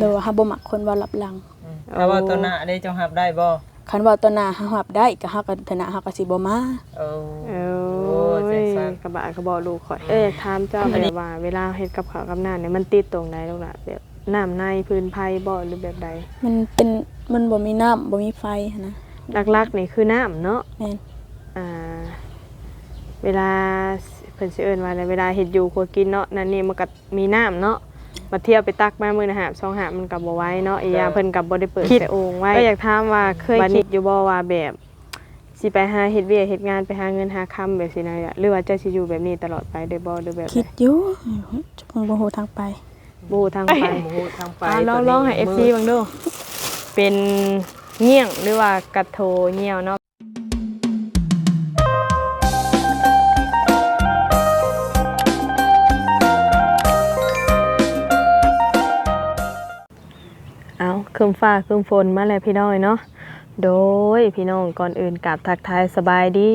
โดยว่าเฮาบ่มักคนเว้ารับหลังถ้าว่าตัวหน้าได้เจ้ารับได้บ่คันเว้าตัวหน้าเฮารับได้ก็เฮาก็ธนะเฮาก็สิบ่มาโอ้กระบะกระบอกลูกข่อยถามเจ้าแบบว่าเวลาเฮ็ดกับข้าวกับน้ำเนี่ยมันติดตรงไหนลูกล่ะแบบน้ำในพื้นไผ่บ่หรือแบบใดมันบ่มีน้ำบ่มีไฟนะหลักๆนี่คือน้ำเนาะแม่นเวลาเพิ่นสิเอิ้นว่าเวลาเฮ็ดอยู่ครัวกินเนาะนั่นนี่มันก็มีน้ำเนาะมาเที่ยวไปตักมามื้อนะหาบ2หาบมันก็บ่ไหวเนาะอีหยังเพิ่นก็บ่ได้เปิดใส่โอ่งไว้ก็อยากถามว่าเคยคิดอยู่บ่ว่าแบบสิไปหาเฮ็ดเวียกเฮ็ดงานไปหาเงินหาค่ำแบบสินะหรือว่าเจ้าสิอยู่แบบนี้ตลอดไปได้บ่หรือแบบคิดอยู่บ่ฮู้ทางไปบ่ฮู้ทางไปลองให้ FC เบิ่งดูเป็นเงี้ยงหรือว่ากระโถเหี่ยวเนาะคืมฟ้าคืมฝนมาแล้วพี่น้องเนาะโดยพี่น้องก่อนอื่นกับทักทายสบายดี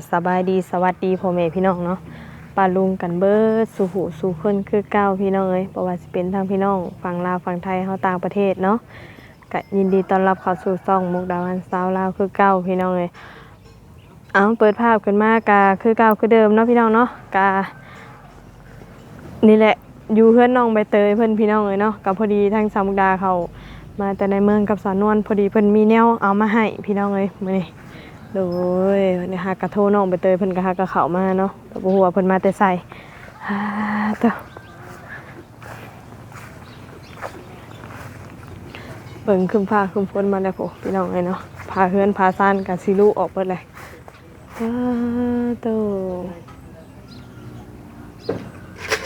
สวัสดีพ่อแม่พี่น้องเนาะปาลุงกันเบิดสู่หูสู่คนคือเก้าพี่น้องเอ้ยบ่ว่าสิเป็นทางพี่น้องฝั่งลาวฝั่งไทยเฮาต่างประเทศเนาะก็ยินดีต้อนรับเข้าสู่ช่องมุกดาวันสาวลาวคือเก้าพี่น้องเอ้ยเปิดภาพขึ้นมากะคือเก้าคือเดิมเนาะพี่น้องเนาะกะนี่แหละอยู่เพื่อนน้องใบเตยเพิ่นพี่น้องเอ้ยเนาะก็พอดีทางสาวมุกดาเขามาแต่ในเมืองกับสาวนวลพอดีเพิ่นมีแนวเอามาให้พี่น้องเอ้ยมื้อนี้โดยนี่ฮะกระโทน้องไปเตยเพิ่นก็ฮะกระเข้ามาเนาะแต่บ่ฮู้ว่าเพิ่นมาแต่ไสต่อเบิ่งคึมฟ้าคึมฝนมาแล้วโพพี่น้องเอ้ยเนาะพาเฮือนพาซ่านก็สิลุออกเบิดเลย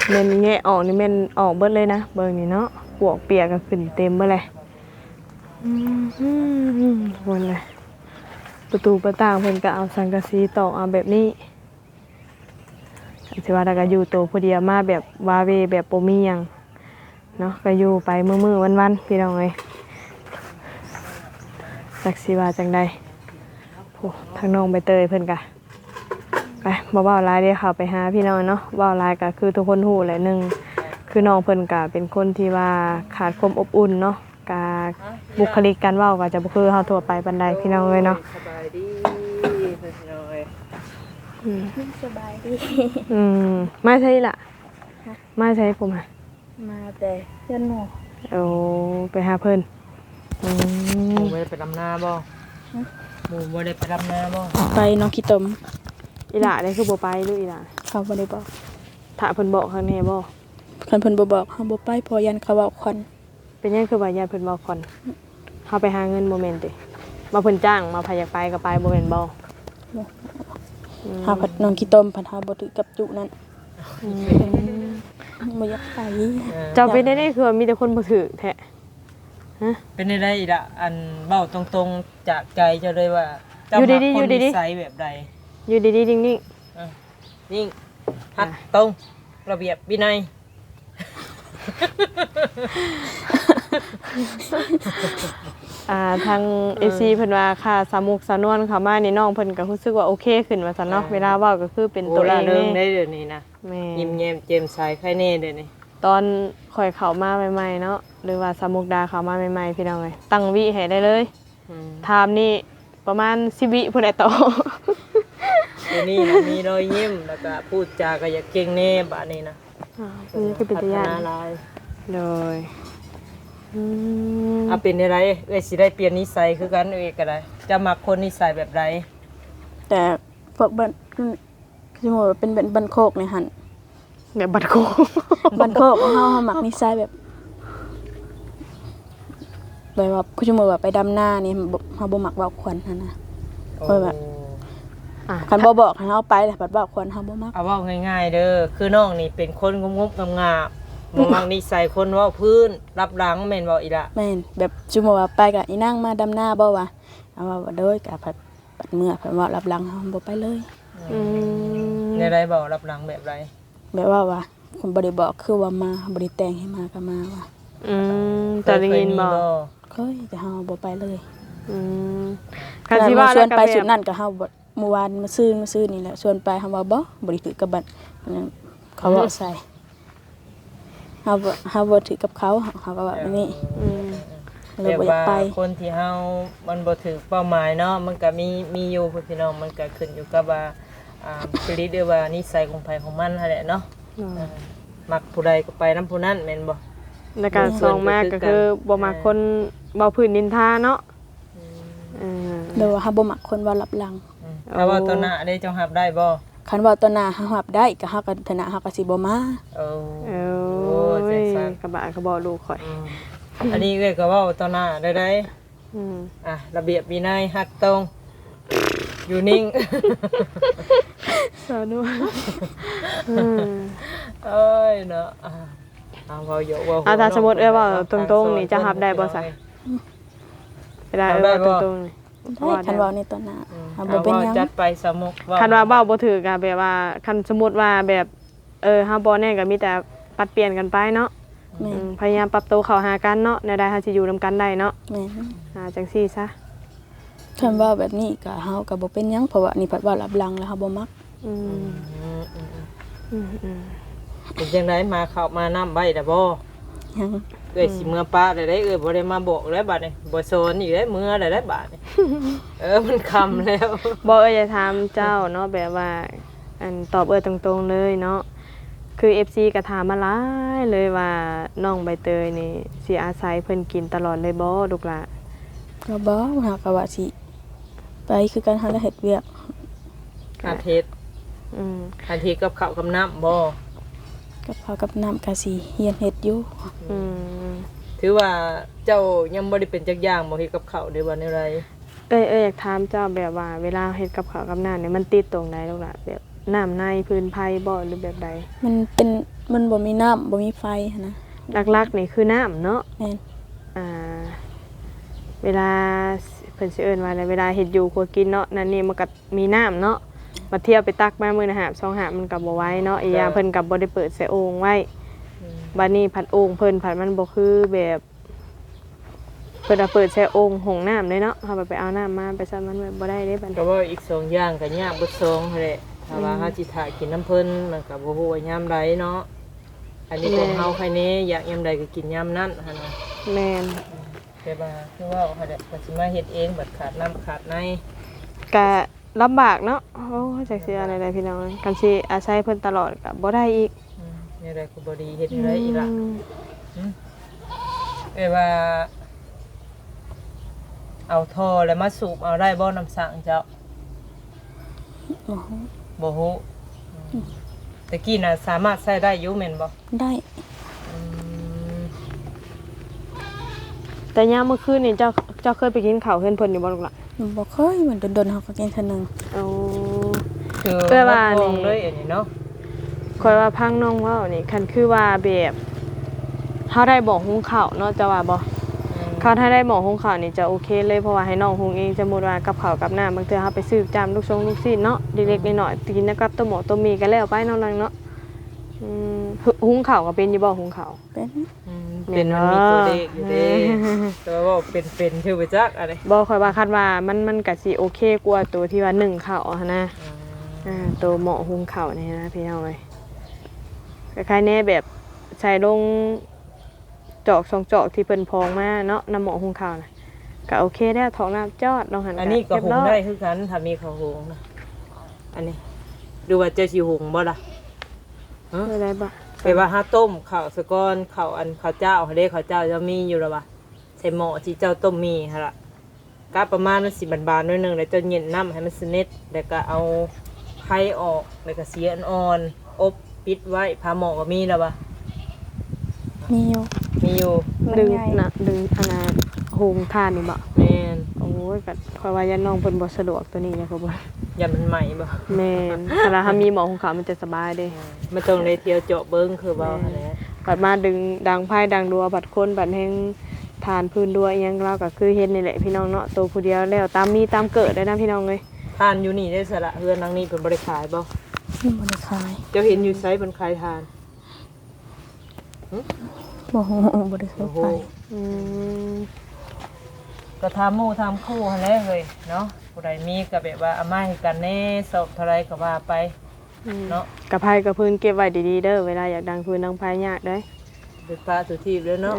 แม่นแงะออกนี่แม่นออกเบิดเลยนะเบิ่งนี่เนาะปวกเปียกก็ขึ้นเต็มเบิดเลยวนเลยประตูประต่างเพิ่นก็เอาสังกะสีตอกเอาแบบนี้สิว่าถ้าก็อยู่โตผู้เดียวมาแบบวาเวแบบบ่มีหยังเนาะก็อยู่ไปมื้อๆวันๆพี่น้องเอ้ยจักสิว่าจังได๋โอ้ทางน้องใบเตยเพิ่นก็ไปบ่เว้าหลายเด้เข้าไปหาพี่น้องเนาะเว้าหลายก็คือทุกคนฮู้แหละนึงคือน้องเพิ่นก็เป็นคนที่ว่าขาดความอบอุ่นเนาะกาบุคลิกการเว้าก็จะบ่คือเฮาทั่วไปปานใดพี่น้องเอ้ยเนาะสบายดีพี่น้องเอ้ยสบายดีมาใช่ล่ะมาใช่ผมอ่ะมาแต่เพื่อนหมู่โอ้ไปหาเพิ่นหมู่บ่ได้ไปดำนาบ่หมู่บ่ได้ไปดำนาบ่ไปน้องขี้ตมอีหล่าได้คือบ่ไปหรืออีหล่าเขาบ่ได้บอกถ้าเพิ่นบอกข้างในบ่คันเพิ่นบ่บอกเฮาบ่ไปพอยันเขาเว้าควันเป็นยังคือว่าญาติเพิ่นบอกก่อนเฮาไปหาเงินบ่แม่นติมาเพิ่นจ้างมาพาอยากไปก็ไปบ่แม่นบ่เฮาพัดน้องขี้ตมพัดเฮาบ่ถือกับจุนั้นบ่อยากไปเจ้าเป็นได้คือมีแต่คนบ่ถือแท้ฮะเป็นได้อีล่ะอันเว้าตรงๆจากใจเจ้าเลยว่าเจ้ามักคนนิสัยแบบใดอยู่ดีๆนิ่งๆนิ่งฮัดตรงระเบียบวินัยทาง FC เพิ่นว่าค่ะสามุกสานวนเข้ามานี่น้องเพิ่นก็รู้สึกว่าโอเคขึ้นว่าซั่นเนาะเวลาเว้าก็คือเป็นตัวเองได้เดี๋ยวนี้นะยิ้มแย้มแจ่มใสใครแน่เดี๋ยวนี้ตอนข่อยเข้ามาใหม่ๆเนาะหรือว่าสามุกดาเข้ามาใหม่ๆพี่น้องเอ้ยตั้งวิให้ได้เลยถามนี่ประมาณ10วิเพิ่นได้ตอบเดี๋ยวนี้มีรอยยิ้มแล้วก็พูดจาก็อยากเก่งแน่บัดนี้นะนี่คือเป็นตัวอย่างเลยเป็นอะไรเอ้ยสิได้เปลี่ยนนิสัยคือกันเอ้ยก็ได้จะมักคนนิสัยแบบใดแต่พวกบ้านคือหมู่เป็นบ้านโคกนี่หั่นแบบบ้านโคกเฮามักนิสัยแบบว่าคือหมู่ว่าไปดำนานี่เฮาบ่มักเว้าควันหั่นนะเพราะว่าคันบ่บอกให้เฮาไปแต่บัดเว้าควันเฮาบ่มักเอาเว้าง่ายๆเด้อคือน้องนี่เป็นคนงมๆงามบ่มักนิสัยคนเว้าพื้นรับหลังแม่นบ่อีล่ะแม่นแบบจุ่มว่าไปกะอีนางมาดำนาบ่ว่าเอาว่าเด้อกะผัดเมื่อเพิ่นว่ารับหลังเฮาบ่ไปเลยในใดบ่รับหลังแบบไรแบบว่าผมบ่ได้บอกคือว่ามาบ่ได้แต่งให้มาก็มาว่าตอนได้ยินบ่เคยแต่เฮาบ่ไปเลยคันสิว่าชวนไปสุดนั้นก็เฮาบ่เมื่อวานมาซื้อนี่แหละชวนไปเฮาว่าบ่ได้ถือกับบัตรเขาเว้าใส่ เฮาบ่ถือกับเขาเฮาก็ว่าแบบนี้ เรียกว่าคนที่เฮามันบ่ถึงเป้าหมายเนาะมันก็มีอยู่พี่น้องมันก็ขึ้นอยู่กับว่าจริตหรือว่านิสัยของไผของมันนั่นแหละเนาะมักผู้ใดก็ไปนำผู้นั้นแม่นบ่ในการส่งมากก็คือบ่มักคนเว้าพื้นนินทาเนาะเดี๋ยวเฮาบ่มักคนเว้าลับหลังถ้าว่าตอนหน้าได้เจ้ารับได้บ่คันเว้าตอนหน้าเฮารับได้ก็เฮาก็ฐานะเฮาก็สิบ่มาโอ้จังซั่นกระบะก็บ่ลูกข่อยอันนี้เอ้ยก็เว้าตอนหน้าได้ระเบียบวินัยฮักตรงอยู่นิ่งสาธุเอ้ยเนาะเอาเว้าเยอะเว้าถ้าสมมุติเอ้ยว่าตรงๆนี่จะรับได้บ่ซะเวลาเอ้ยว่าตรงๆนี่ได้คันเว้าในตอนหน้าบ่เป็นหยังจัดไปสมุกคันว่าเว้าบ่ถูกก็แบบว่าคันสมมุติว่าแบบเฮาบ่แน่ก็มีแต่ปัดเปลี่ยนกันไปเนาะพยายามปรับตัวเข้าหากันเนาะในใดเฮาสิอยู่นำกันได้เนาะแม่นจังซี่ซะคันว่าแบบนี้ก็เฮาก็บ่เป็นหยังเพราะว่านี่เพิ่นว่ารับหลังแล้วเฮาบ่มักเป็นจังได๋มาเข้ามาน้ำไว้ดะบ่ยังเอ้ยสิเมื่อป้าได้เอ้ยบ่ได้มาบอกแล้วบัดนี้บ่สอนอีกแล้วเมื่อได้บัดนี้มันค่ำแล้วบ่เอ้ยจะถามเจ้าเนาะแบบว่าอันตอบตรงๆเลยเนาะคือ FC ก็ถามมาหลายเลยว่าน้องใบเตยนี่สิอาศัยเพิ่นกินตลอดเลยบ่ลูกหล่ะก็บ่หากว่าสิไปคือการหาเฮ็ดเวียกอาเทศอาเทศกับข้าวกับน้ำบ่กับข้าวกับน้ำก็สิเฮียนเฮ็ดอยู่ถือว่าเจ้ายังบ่ได้เป็นจักอย่างบ่เฮ็ดกับข้าวได้ว่าแนวใดอยากถามเจ้าแบบว่าเวลาเฮ็ดกับข้าวกับน้ำเนี่ยมันติดตรงใดลูกหล่ะแบบน้ำในพื้นไผบ่หรือแบบใดมันบ่มีน้ำบ่มีไฟนะหลักๆนี่คือน้ำเนาะแม่นเวลาเพิ่นสิเอิ้นว่าเวลาเฮ็ดอยู่ครัวกินเนาะนั่นนี่มันก็มีน้ำเนาะมาเที่ยวไปตักมามื้อละหาบ2หาบมันก็บ่ไหวเนาะอีกอย่างเพิ่นก็บ่ได้เปิดใส่โอ่งไว้บัดนี้ผัดโอ่งเพิ่นผัดมันบ่คือแบบเพิ่นเปิดใส่โอ่งหงน้ำเลยเนาะเฮาไปเอาน้ำมาไปซั้นมันบ่ได้เด้บัดนี้ก็ว่าอีก2อย่างก็ยากบ่2แหละถ้าว่าเฮาสิถ่ากินน้ำเพิ่นมันก็บ่ฮู้ว่ายามใดเนาะอันนี้ของเฮาใครนี้อยากยามใดก็กินยามนั้นหั่นน่ะแม่นแต่ว่าคือว่าเฮาได้ก็สิมาเฮ็ดเองบัดขาดน้ำขาดในก็ลำบากเนาะโอ้จักสิอะไรได้พี่น้องกันสิอาศัยเพิ่นตลอดก็บ่ได้อีกนี่ได้ก็บ่ดีเฮ็ดได้อีกล่ะว่าเอาท่อแล้วมาสูบเอาได้บ่น้ำสังเจ้าบ่ฮู้ตะกี้น่ะสามารถใช้ได้อยู่แม่นบ่ได้แต่ยามเมื่อคืนนี่เจ้าเคยไปกินข้าวเฮือนเพิ่นอยู่บ่ลูกล่ะบ่เคยเหมือนโดนๆเฮาก็กินเทื่อนึงคือว่านี่เลยอันนี้เนาะค่อยว่าพังน้องเว้านี่คันคือว่าแบบเฮาได้บอกหุงข้าวเนาะจะว่าบ่ถ้าได้หมอหุงข้าวนี่จะโอเคเลยเพราะว่าให้น้องหุงเองสมมุติว่ากับข้าวกับน้ำบางเทื่อเฮาไปซื้อจามลูกซีนเนาะเล็กๆน้อยๆกินกับต้มหม้อต้มมีก็แล้วไปเนาะเนาะหุงข้าวก็เป็นอยู่บ่หุงข้าวเป็นมันมีตัวเลขอยู่เด้แต่ว่าเป็นชื่อไปจักอะไรบ่ค่อยว่าคันว่ามันก็สิโอเคกว่าตัวที่ว่านึ่งข้าวหั่นนะตัวหม้อหุงข้าวนี่นะพี่น้องเอ้ยคล้ายๆแน่แบบใส่ลงจอก2จอกที่เพิ่นพองมาเนาะน้ำหม้อหุงข้าวน่ะก็โอเคแล้วท้องน้ำจอดลองหันอันนี้ก็หุงได้คือกันถ้ามีข้าวหุงนะอันนี้ดูว่าจะสิหุงบ่ล่ะได้บ่ไปว่าหาต้มข้าวสะก้อนข้าวข้าวเจ้าเด้ข้าวเจ้าจะมีอยู่แล้วบ่ใส่หม้อที่เจ้าต้มมีหั่นล่ะกะประมาณมันสิบานๆหน่อยนึงแล้วเจ้าเย็นน้ำให้มันสนิทแล้วก็เอาไข่ออกแล้วก็เสียอ่อนอบปิดไว้ผ้าหม้อก็มีแล้วบ่มีอยู่ดึงอันน่ะหุงทานนี่บ่แม่นโอ้ยก็ค่อยว่ายันน้องเพิ่นบ่สะดวกตัวนี้นะพ่อบ่ยันมันใหม่บ่แม่นถ้าเฮามีหม้อหุงข้าวมันจะสบายเด้มันต้องได้เที่ยวเจาะเบิ่งคือเว้าหั่นแหละบัดมาดึงดังไผดังดัวบัดคนบัดแฮงทานพื้นดัวอีหยังเราก็คือเฮ็ดนี่แหละพี่น้องเนาะตัวผู้เดียวแล้วตามมีตามเกิดได้นะพี่น้องเอ้ยทานอยู่นี่ได้ซะละเฮือนหลังนี้เพิ่นบ่ได้ขายบ่บ่ได้ขายเจ้าเห็นอยู่ไสเพิ่นขายทานบ่ได้เคยไปก็ทำหมู่ทำคู่หั่นแหละเฮ้ยเนาะผู้ใดมีก็แบบว่าเอามาให้กันแน่สอบเท่าไรก็ว่าไปเนาะกระไผกระพื้นเก็บไว้ดีๆเด้อเวลาอยากดังพื้นดังไผยากเด้ เป็นปลาสุทีบแล้วเนาะ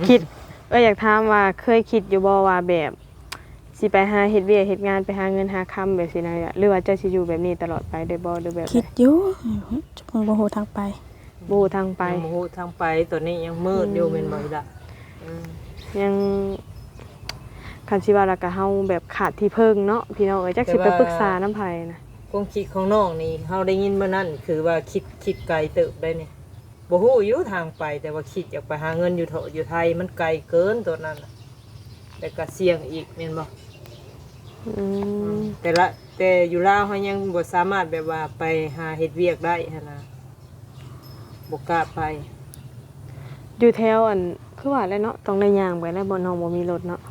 คิดอยากถามว่าเคยคิดอยู่บ่ว่าแบบสิไปหาเฮ็ดเวียกเฮ็ดงานไปหาเงินหาคำแบบสินะหรือว่าเจ้าสิอยู่แบบนี้ตลอดไปได้บ่หรือแบบ คิดอยู่จังบ่ฮู้ทางไป บ่ทางไป ยังบ่ฮู้ทางไปตอนนี้ยังมืดอยู่แม่นบ่ล่ะ ยังคันสิว่าแล้วก็เฮาแบบขาดที่พึ่งเนาะพี่น้องเอ้ยจักสิไปปรึกษาน้ำไผนะ ความคิดของน้องนี่เฮาได้ยินมานั่นคือว่าคิดไกลเติบได้นี่บ่ฮู้อยู่ทางไปแต่ว่าคิดอยากไปหาเงินอยู่อยู่ไทยมันไกลเกินตัวนั้นน่ะแต่ก็เสี่ยงอีกแม่นบ่ อืม แต่อยู่ลาวเฮายังบ่สามารถแบบว่าไปหาเฮ็ดเวียกได้หันนะบ่กล้าไป อยู่แถวอันคือว่าแล้วเนาะต้องได้ย่างไปแล้วบ่น้องบ่มีรถเนาะ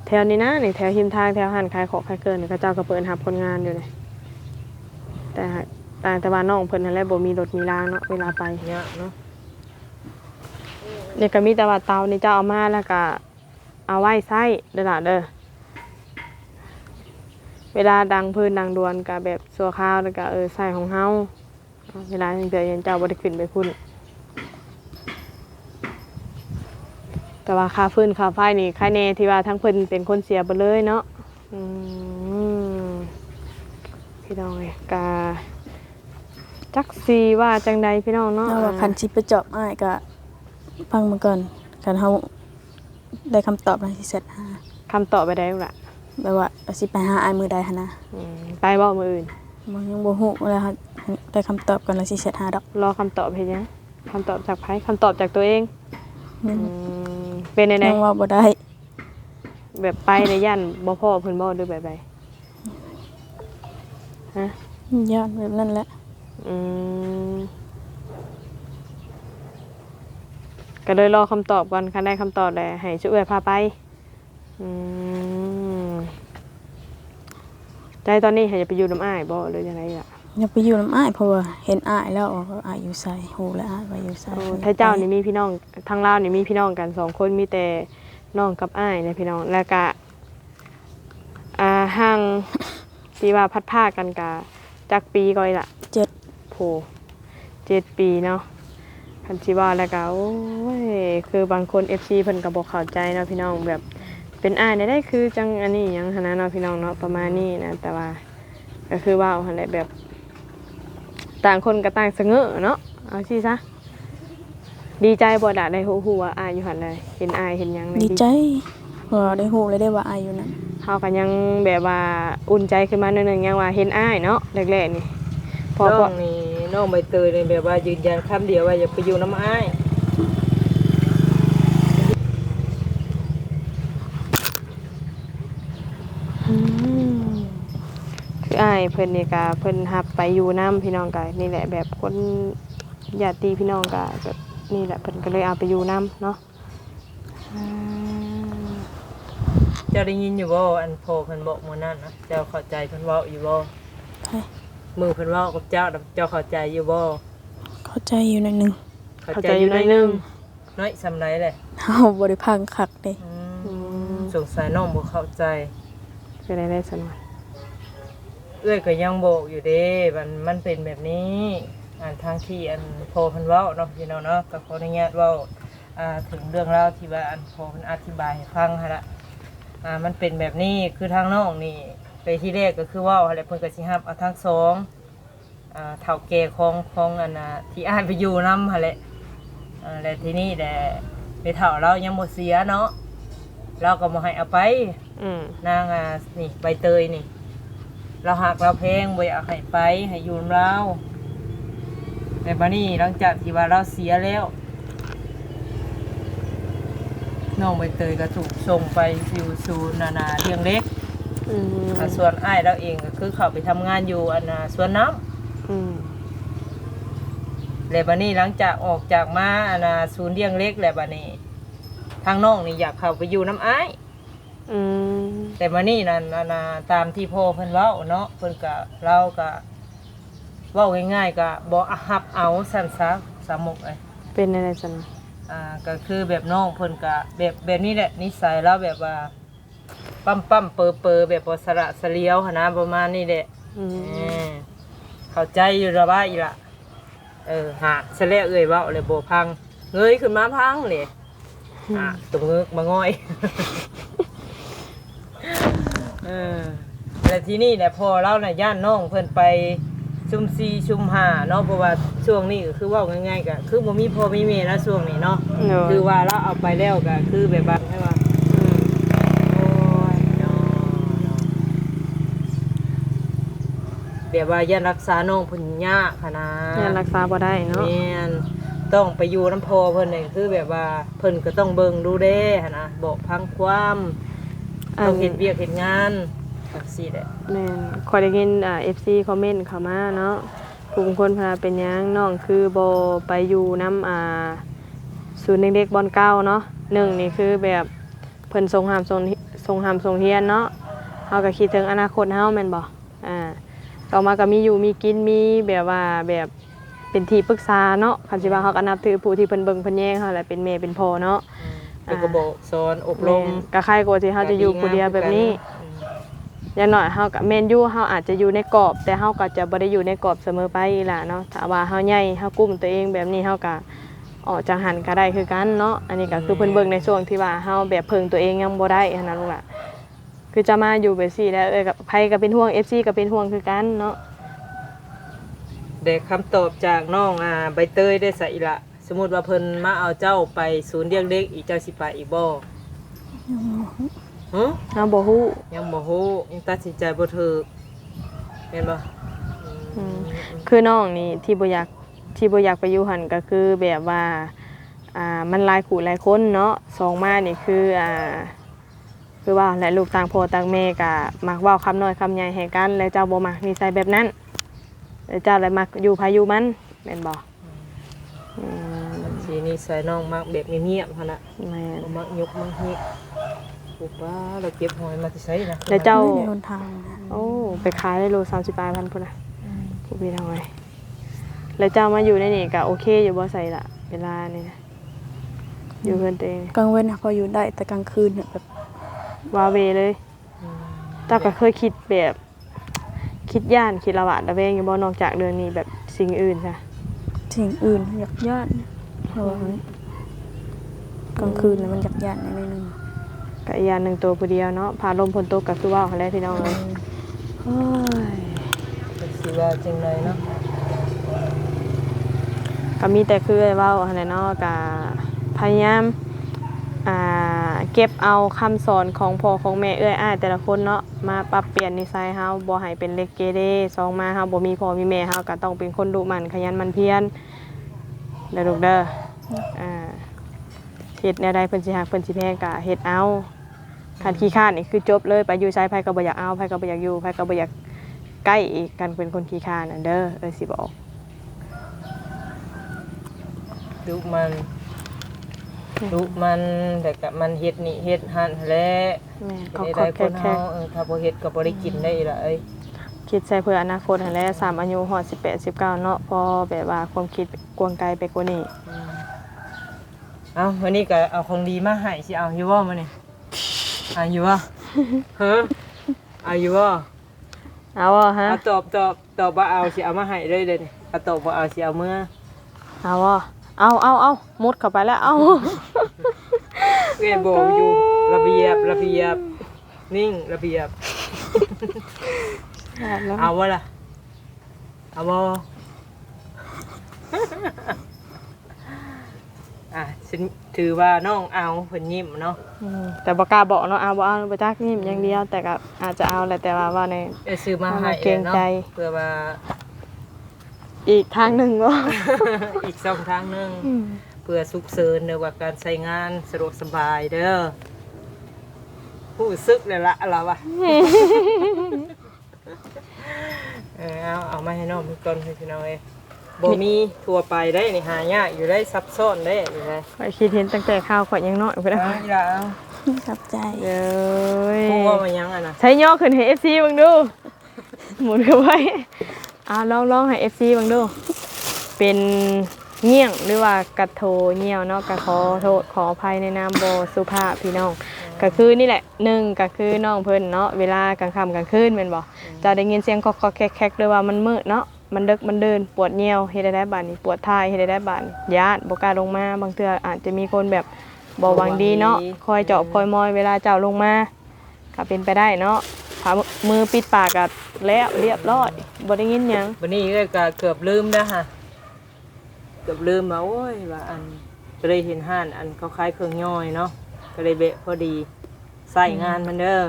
แถวนี้นะนี่แถวหิมทางแถวหันขายของขายเกินนี่เขาเจ้าก็เปิดรับคนงานอยู่เลยแต่ว่าน้องเพิ่นนั่นแหละบ่มีรถมีรางเนาะเวลาไป ยากเนาะ เนี่ยก็มีแต่ว่าเตานี่เจ้าเอามาแล้วก็เอาไว้ใช้เด้อล่ะเด้อเวลาดังพื้นดังดวนก็แบบสัวข้าวแล้วก็ใส่ของเฮาเวลาจังเทื่อเจ้าบ่ได้ขึ้นไปพุ่นแต่ว่าค่าฟืนค่าไฟนี่ค่าแน่ที่ว่าทั้งเพิ่นเป็นคนเสียไปเลยเนาะพี่น้องเอ้ยก็จักสิว่าจังใดพี่น้องเนาะ แล้วว่าคันสิไปเจาะอ้ายก็ฟังมาก่อนคันเฮาได้คำตอบแล้วสิเสร็จหา คำตอบไปได้ล่ะ แบบว่าสิไปหาอ้ายมื้อใดหั่นนะ ไปบ่มื้ออื่น มันยังบ่ฮู้แล้วค่ะได้คำตอบก่อนแล้วสิเสร็จหาดอก รอคำตอบเฮ็ดหยังคำตอบจากไผคำตอบจากตัวเอง ยัง เป็นได ยังว่าบ่ได้ แบบไปในย่านบ่พ่อเพิ่นบ่หรือแบบใดฮะ ย้อนแบบนั้นแหละ ก็เลยรอคำตอบก่อนคันได้คำตอบแล้วให้ช่วยพาไปใจตอนนี้ให้จะไปอยู่น้ำอ้ายบ่หรือยังไงล่ะ อยากไปอยู่น้ำอ้ายเพราะว่าเห็นอ้ายแล้วอ้ายอยู่ไสฮู้แล้วอ้ายว่าอยู่ไส ถ้าเจ้านี่มีพี่น้องทางลาวนี่มีพี่น้องกัน2คนมีแต่น้องกับอ้ายเนี่ยพี่น้องแล้วก็ห่างที่ว่าพัดผ้ากันกะจักปีก่อยล่ะ 7 โผ7 ปีเนาะคันสิว่าแล้วก็โอ้ยคือบางคน FC เพิ่นก็บ่เข้าใจเนาะพี่น้องแบบเป็นอ้ายได้คือจังอันนี้หยังหั่นนะเนาะพี่น้องเนาะประมาณนี้นะแต่ว่าก็คือว่าหั่นแหละแบบต่างคนก็ต่างเสงอเนาะเอาสิซะดีใจบ่ล่ะได้ฮู้ว่าอ้ายอยู่หั่นเลยเห็นอ้ายเห็นหยัง ดีใจเพราะว่าได้ฮู้เลยได้ว่าอ้ายอยู่นั่น เฮาก็ยังแบบว่าอุ่นใจขึ้นมาหน่อยนึงยังว่าเห็นอ้ายเนาะแรกๆนี่พอ น้องนี่น้องใบเตยนี่แบบว่ายืนยันคำเดียวว่าอยากไปอยู่น้ำอ้าย คืออ้ายเพิ่นนี่ก็เพิ่นรับไปอยู่นํพี่น้องก็นี่แหละแบบคนญาติพี่น้องก็แบบนี่แหละเพิ่นก็เลยเอาไปอยู่นํเนาะ เจ้าได้ยินอยู่บ่อันโพเพิ่นบอกมื้อนั้นนะเจ้าเข้าใจเพิ่นเว้าอยู่บ่ ใช่ มือเพิ่นเว้ากับเจ้าน่ะเจ้าเข้าใจอยู่บ่ เข้าใจอยู่หน่อยหนึง เข้าใจอยู่หน่อยนึง น้อยสำไรเลย เฮาบ่ได้พังคักเด้ สงสัยน้องบ่เข้าใจ คือได้สนวน เอ้ยก็ยังบอกอยู่เด้มันเป็นแบบนี้ทางที่อันโพเพิ่นเว้าเนาะพี่น้องเนาะก็ขออนุญาตเว้าถึงเรื่องราวที่ว่าอันโพเพิ่นอธิบายให้ฟังหั่นล่ะมันเป็นแบบนี้คือทางน้องนี่ไปที่แรกก็คือเว้าหั่นแหละเพิ่นก็สิรับเอาทั้งสองเฒ่าแก่ของอันน่ะที่อ้ายไปอยู่นำหั่นแหละแล้วทีนี้แหละไปเฒ่าเรายังบ่เสียเนาะเราก็บ่ให้เอาไปนางนี่ใบเตยนี่เราหักเราแพงบ่อยากให้ไปให้อยู่นำเราแต่บัดนี้หลังจากที่ว่าเราเสียแล้วน้องใบเตยก็ถูกส่งไปอยู่ศูนย์นาเลี้ยงเล็กส่วนอ้ายเราเองก็คือเขาไปทำงานอยู่สวนน้ำแล้วบัดนี้หลังจากออกจากมาศูนย์เลี้ยงเล็กแล้วบัดนี้ทางน้องนี่อยากเข้าไปอยู่น้ำอ้ายแต่บัดนี้นั่นตามที่พ่อเพิ่นเว้าเนาะเพิ่นก็เราก็เว้าง่ายๆก็บ่รับเอาซั่นซะสามุกเป็นอะไรสนวนก็คือแบบน้องเพิ่นก็แบบนี้แหละนิสัยเราแบบว่าปั๊มเปอแบบบ่สระเสลียวหั่นนะประมาณนี้แหละ เข้าใจอยู่ระบายอีละหาเสลเอ้ยเว้าเลยโบพังเงยขึ้นมาพังเลยตัวเงือกมาง่อยแล้วที่นี่แหละพอเราน่ะย่านน้องเพิ่นไปชุมซีชุมหาเนาะเพราะว่าช่วงนี้ก็คือเว้าง่ายๆก็คือบ่มีพ่อมีแม่แล้วช่วงนี้เนาะคือว่าเราเอาไปแล้วก็คือแบบว่าให้ว่าโอ้ยเนาะแบบว่าย่านรักษาน้องเพิ่นยากขนาด ยังรักษาบ่ได้เนาะ แม่นต้องไปอยู่น้ำพอเพิ่นนี่คือแบบว่าเพิ่นก็ต้องเบิ่งดูแลหั่นนะบอกพังความต้องเฮ็ดเวียกเฮ็ดงานจังซี่แหละ แม่นขอยได้ยินFC คอมเมนต์เข้ามาเนาะผู้บางคนพาเป็นหยังน้องคือบ่ไปอยู่นํศูนย์เด็กๆบ่อนเก่าเนาะหนึ่งนี่คือแบบเพิ่นส่งส่งเรียนเนาะเฮาก็คิดถึงอนาคตเฮาแม่นบ่ต่อมาก็มีอยู่มีกินมีแบบว่าแบบเป็นที่ปรึกษาเนาะคันสิว่าเฮาก็นับถือผู้ที่เพิ่นเบิ่งเพิ่นแยงเฮาแหละเป็นแม่เป็นพ่อเนาะ แล้วก็บอกสอนอบรม ก็ใครกว่าที่เฮาจะอยู่ผู้เดียวแบบนี้อย่างน้อยเฮาก็แม่นอยู่เฮาอาจจะอยู่ในกรอบแต่เฮาก็จะบ่ได้อยู่ในกรอบเสมอไปล่ะเนาะถ้าว่าเฮาใหญ่เฮากุมตัวเองแบบนี้เฮาก็ออกจากหันก็ได้คือกันเนาะอันนี้ก็คือเพิ่นเบิ่งในช่วงที่ว่าเฮาแบบเพิ่งตัวเองยังบ่ได้หันน่ะลูกล่ะคือจะมาอยู่แบบซี่แล้วกับไผก็เป็นห่วง FC ก็เป็นห่วงคือกันเนาะ ได้คำตอบจากน้องใบเตยได้ใส่ละสมมุติว่าเพิ่นมาเอาเจ้าไปศูนย์เลี้ยงเด็กอีกเจ้าสิไปอีกบ่ฮะ เฮาบ่ฮู้ ยังบ่ฮู้ยังตัดสินใจบ่ถูกแม่นบ่ คือน้องนี่ที่บ่อยากไปอยู่หั่นก็คือแบบว่ามันหลายคู่หลายคนเนาะสองมานี่คือว่าและลูกต่างพ่อต่างแม่ก็มักเว้าคำน้อยคำใหญ่ให้กันแล้วเจ้าบ่มักนิสัยแบบนั้นแล้วเจ้าเลยมักอยู่ไผอยู่มันแม่นบ่ สีนี้ใส่น้องมักแบบเงียบๆหั่นน่ะ แม่น บ่มักยกมักฮิกปุ๊บว่าเราเก็บหอยมาที่ไสนะ แล้วเจ้า ไม่ได้หนทางนะ โอ้ไปขายได้โล30,000พุ่นน่ะผู้พี่น้อยแล้วเจ้ามาอยู่ในนี่ก็โอเคอยู่บ่ใส่ละเวลานี่นะอยู่เพิ่นตัวเอง กลางเว้นนะพออยู่ได้แต่กลางคืนเนี่ยแบบ วาเวเลยเจ้าก็เคยคิดแบบคิดย่านคิดระหวาดระแวงอยู่บ่นอกจากเรื่องนี้แบบสิ่งอื่นจ้ะ สิ่งอื่นอยากญาติเพราะว่ากลางคืนแล้วมันอยากญาตินิดนึง ก็อีกอย่างหนึงตัวผู้เดียวเนาะพาลมฝนตกก็คือว่าหั่นแหละพี่น้องเอ้ยโอ้ย เป็นสิว่าจังไดเนาะ ก็มีแต่คือเว้าหั่นแหละเนาะก็พยายามเก็บเอาคำสอนของพ่อของแม่เอื้อยอ้ายแต่ละคนเนาะมาปรับเปลี่ยนนิสัยเฮาบ่ให้เป็นเล็กเกเรสองมาเฮาบ่มีพ่อมีแม่เฮาก็ต้องเป็นคนดุหมั่นขยันหมั่นเพียรเด้อลูกเด้อเฮ็ดแนวใดเพิ่นสิฮักเพิ่นสิแพงก็เฮ็ดเอาคันขี้คร้านนี่คือจบเลยไปอยู่ไสไผก็บ่อยากเอาไผก็บ่อยากอยู่ไผก็บ่อยากใกล้อีกกันเป็นคนขี้คร้านน่ะเด้อสิบอก ดุมันแต่ก็มันเฮ็ดนี่เฮ็ดหั่นแหละ แม่ขอ ได้คน แค่ เฮาถ้าบ่เฮ็ดก็บ่ได้กินได้ล่ะเอ้ย คิดใส่เพื่ออนาคตหั่นแหละ3อายุฮอด18 19เนาะพอแบบว่าความคิดกว้างไกลไปกว่านี้ เอาวันนี้ก็เอาของดีมาให้สิเอาอยู่บ่มื้อนี้เอาอยู่บ่เฮ้อเอาอยู่บ่ เอาบ่ฮะ เอาตอบบ่เอาสิเอามาให้เลยเด้อนี่เอาตอบบ่เอาสิเอามื้อ เอาบ่เอามุดเข้าไปแล้วเอา เอ้ยบอกอยู่ระเบียบนิ่งระเบียบเอาวะล่ะเอาบ่ฉันถือว่าน้องเอาเพิ่นยิ้มเนาะ แต่บ่กล้าบอกเนาะเอาบ่เอาบ่จักนี่อย่างเดียวแต่ก็อาจจะเอาแหละแต่ว่าใน ซื้อมาให้ เกรงใจ เพื่อว่า อีกทางหนึงบ่ อีก2ทางนึงเพื่อสุขเสริญในว่าการใช้งานสะดวกสบายเด้อผู้ซึกเลยละเราอะเอามาให้น้องมีก่อนพี่น้องเอ้ยบ่มีทั่วไปได้นี่หายากอยู่ได้ซับซ้อนได้นี่ไง ข่อยคิดเห็นตั้งแต่ข้าวข่อยยังน้อยพุ่นน่ะ อีหล่ะเอา ขับใจ เอ้ย พูดว่ามันยังอ่ะนะ ใช้ย่อขึ้นให้ FC เบิ่งดูหมุนเข้าไปลองให้ FC เบิ่งดูเป็นเงี้ยงหรือว่ากระโถเงี้ยวเนาะก็ขอโทษขออภัยในนามบ่สุภาพพี่น้องก็คือนี่แหละ1ก็คือน้องเพิ่นเนาะเวลากลางค่ำกลางคืนแม่นบ่จะได้ยินเสียงคอกๆแคกๆหรือว่ามันมืดเนาะ มันดึกมันเดินปวดเหี่ยวเฮ็ดได้บาดนี้ปวดท้ายเฮ็ดได้บาดนี้ญาติบ่กล้าลงมาบางเทื่ออาจจะมีคนแบบบ่หวังดีเนาะคอยเจาะคอยมอยเวลาเจ้าลงมาก็เป็นไปได้เนาะถ้ามือปิดปากก็แล้วเรียบร้อยบ่ได้ยินหยัง วันนี้ก็เกือบลืมนะฮะเกือบลืมว่าโอ้ยว่าอันก็เลยเห็นห้านอันเขาขายเครื่องย่อยเนาะก็เลยเบะพอดีใส่งานมันเด้อ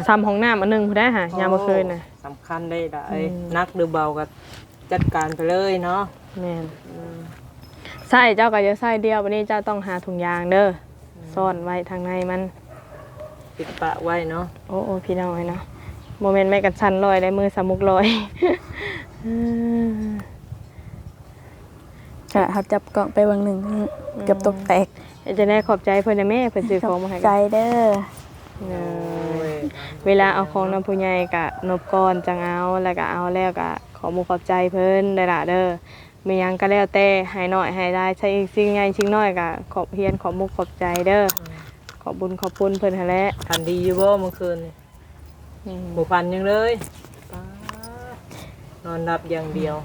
ซ้ำห้องน้ำอันหนึงผู้ได้หายามบ่คืนน่ะ สำคัญได้นักหรือเบาก็จัดการไปเลยเนาะ แม่นใส่เจ้าก็จะใส่เดียววันนี้เจ้าต้องหาถุงยางเด้อซ่อนไว้ทางในมัน ปิดปะไว้เนาะ โอ้พี่น้อยเนาะโมเมนต์แม่กันชันลอยได้มือสามุกลอย ก็ครับจับกล่องไปวางหนึ่งเกือบตกแตก จะได้ขอบใจเพื่อนนะแม่เพื่อนซื้อของมาให้ ใจเด้อ เออเวลาเอาของน้ำผู้ใหญ่กะนบก่อนจังเอาแล้วก็เอาแล้วก็ขอมุกขอบใจเพิ่นได้ละเด้อมีหยังก็แล้วแต่ให้น้อยให้ได้ใช้สิ่งใหญ่สิ่งน้อยก็ขอบเพียนขอมุกขอบใจเด้อขอบบุญขอบคุณเพิ่นหั่นแหละ ทันดีอยู่บ่เมื่อคืนนี่ หมูพันยังเลยป๊านอนรับอย่างเดียว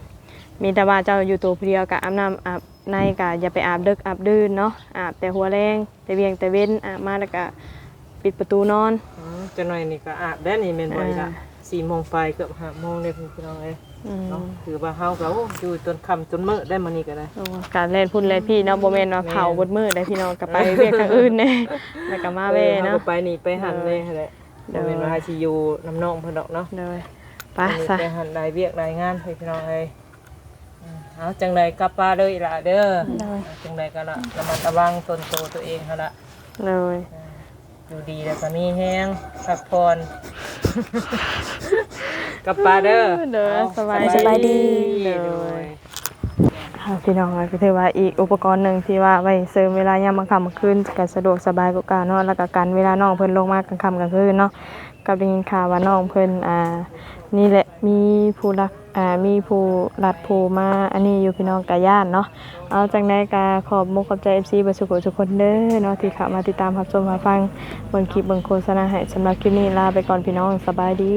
มีแต่ว่าเจ้าอยู่ตัวผู้เดียวก็อาบน้ำอาบในก็อย่าไปอาบดึกอาบดื่นเนาะอาบแต่หัวแรงแต่เวียงแต่เว้นอาบมาแล้วก็ปิดประตูนอน จะหน่อยนี่ก็อาบได้นี่แม่นบ่อยละ อ่า 4 โมงไปเกือบ5 โมงเลยพี่น้องเอ้ย อืม เนาะคือว่าเฮาก็โอ้อยู่จนค่ำจนมื้อได้มื้อนี้ก็ได้ โอ้การเล่นพุ่นเล่นพี่เนาะบ่แม่นว่าเผาบดมือได้พี่น้องก็ไปเวียกทางอื่นแน่แล้วก็มาเว้เนาะ ก็ไปนี่ไปหันเลยหั่นแหละบ่แม่นว่าสิอยู่น้ำน้องเพิ่นดอกเนาะ เลยไป อันนี้ ซะ ไปหันรายเวียกรายงานให้พี่น้องเอ้ยเอาจังไดกลับป้าเด้ออีหล่ะเด้อจังไดก็ละระมัดระวังตนโตตัวเองหั่นล่ะ เลย อยู่ดีแล้วก็มีแห้งพักผ่อน กับปลาเด้อ เด้อสบาย สบายดี เล เลย พี่น้องก็ถือว่าอีกอุปกรณ์หนึ่งที่ว่าไว้เสริมเวลายามกลางค่ำกลางคืนก็สะดวกสบายกว่าการเนาะแล้วก็กันเวลาน้องเพิ่นลงมากลางค่ำกลางคืนเนาะกับได้ยินข่าวว่าน้องเพิ่นนี่แหละมีผู้รักมีผู้รัดผู้มาอันนี้อยู่พี่น้องกะย่านเนาะเอาจังได๋ก็ขอบมุกขอบใจ FC เบ่สุขทุกคนเด้อเนาะที่เข้ามาติดตามรับชมรับฟังเบิ่งคลิปเบิ่งโฆษณาให้สำหรับคลิปนี้ลาไปก่อนพี่น้องสบายดี